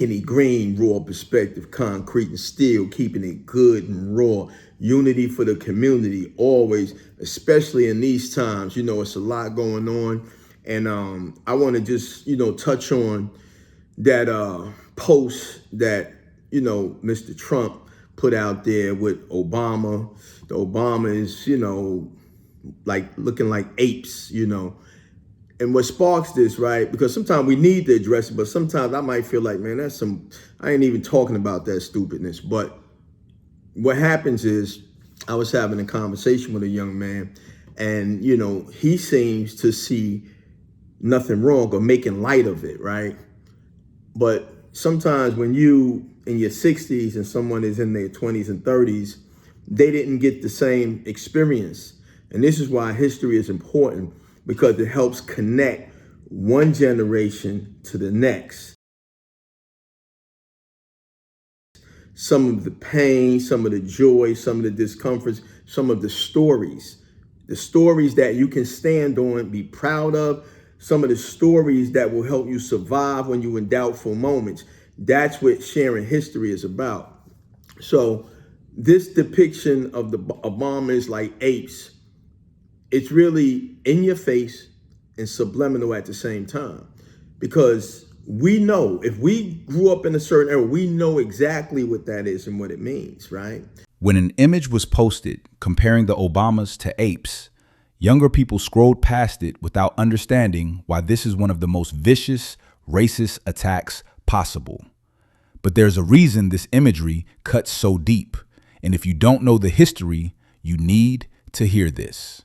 Kenny Green, raw perspective, concrete and steel, keeping it good and raw. Unity for the community, always, especially in these times. You know, it's a lot going on. And I want to just, touch on that post that, Mr. Trump put out there with Obama. The Obama is, like looking like apes, And what sparks this, right? Because sometimes we need to address it, but sometimes I might feel like, man, I ain't even talking about that stupidness. But what happens is I was having a conversation with a young man, and, he seems to see nothing wrong or making light of it, right? But sometimes when you in your 60s and someone is in their 20s and 30s, they didn't get the same experience. And this is why history is important, because it helps connect one generation to the next. Some of the pain, some of the joy, some of the discomforts, some of the stories that you can stand on, be proud of, some of the stories that will help you survive when you're in doubtful moments. That's what sharing history is about. So this depiction of the Obamas like apes, it's really in your face and subliminal at the same time. Because we know, if we grew up in a certain era, we know exactly what that is and what it means, right? When an image was posted comparing the Obamas to apes, younger people scrolled past it without understanding why this is one of the most vicious, racist attacks possible. But there's a reason this imagery cuts so deep, and if you don't know the history, you need to hear this.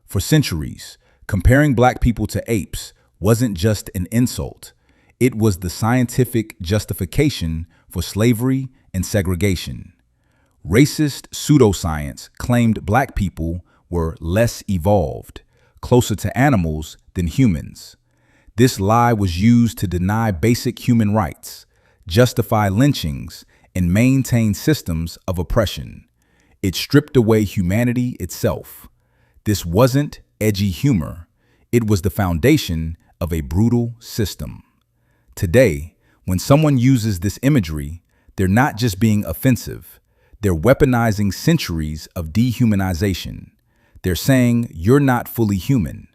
For centuries, comparing black people to apes wasn't just an insult. It was the scientific justification for slavery and segregation. Racist pseudoscience claimed black people were less evolved, closer to animals than humans. This lie was used to deny basic human rights, justify lynchings, and maintain systems of oppression. It stripped away humanity itself. This wasn't edgy humor. It was the foundation of a brutal system. Today, when someone uses this imagery, they're not just being offensive. They're weaponizing centuries of dehumanization. They're saying you're not fully human.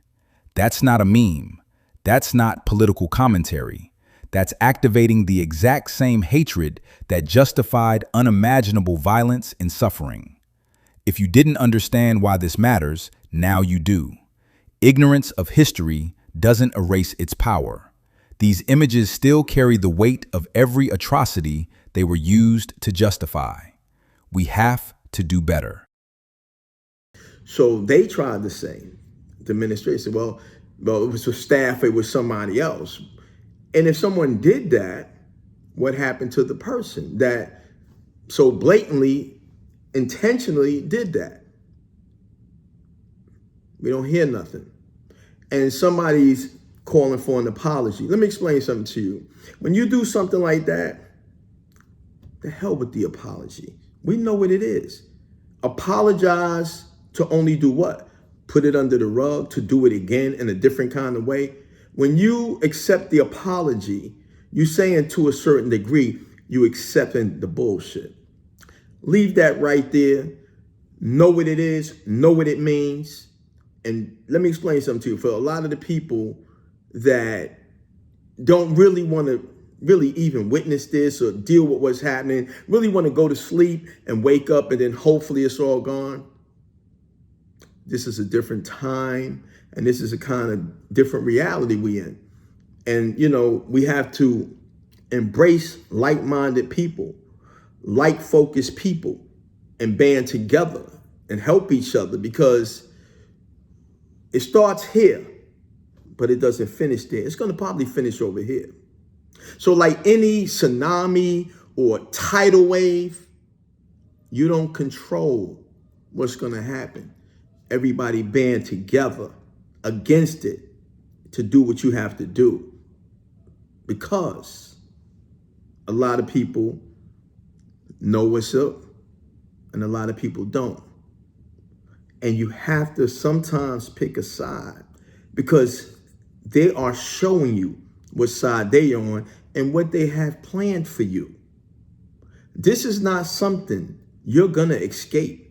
That's not a meme. That's not political commentary. That's activating the exact same hatred that justified unimaginable violence and suffering. If you didn't understand why this matters, now you do. Ignorance of history doesn't erase its power. These images still carry the weight of every atrocity they were used to justify. We have to do better. So they tried to say, the administration said, well, it was a staff, it was somebody else. And if someone did that, what happened to the person that so blatantly, intentionally did that? We don't hear nothing. And somebody's calling for an apology. Let me explain something to you. When you do something like that, the hell with the apology. We know what it is. Apologize to only do what? Put it under the rug, to do it again in a different kind of way. When you accept the apology, you saying to a certain degree, you accepting the bullshit. Leave that right there. Know what it is, know what it means. And let me explain something to you. For a lot of the people that don't really want to really even witness this or deal with what's happening, really want to go to sleep and wake up and then hopefully it's all gone. This is a different time, and this is a kind of different reality we in. And, we have to embrace like-minded people, like-focused people, and band together and help each other, because it starts here, but it doesn't finish there. It's going to probably finish over here. So like any tsunami or tidal wave, you don't control what's going to happen. Everybody band together against it to do what you have to do, because a lot of people know what's up and a lot of people don't. And you have to sometimes pick a side, because they are showing you what side they are on, and what they have planned for you. This is not something you're going to escape.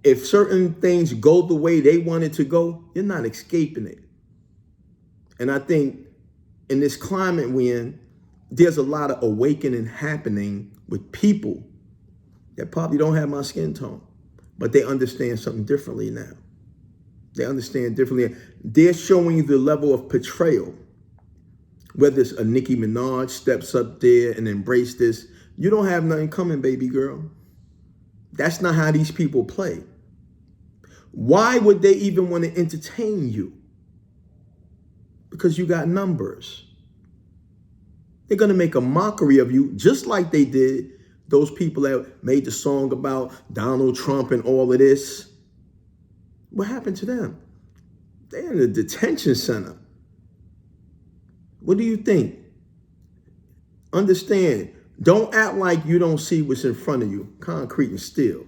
If certain things go the way they want it to go, you're not escaping it. And I think in this climate we're in, there's a lot of awakening happening with people that probably don't have my skin tone, but they understand something differently now. They understand differently. They're showing you the level of portrayal. Whether it's a Nicki Minaj steps up there and embrace this, you don't have nothing coming, baby girl. That's not how these people play. Why would they even want to entertain you? Because you got numbers. They're going to make a mockery of you, just like they did those people that made the song about Donald Trump and all of this. What happened to them? They're in a detention center. What do you think? Understand, don't act like you don't see what's in front of you, concrete and steel.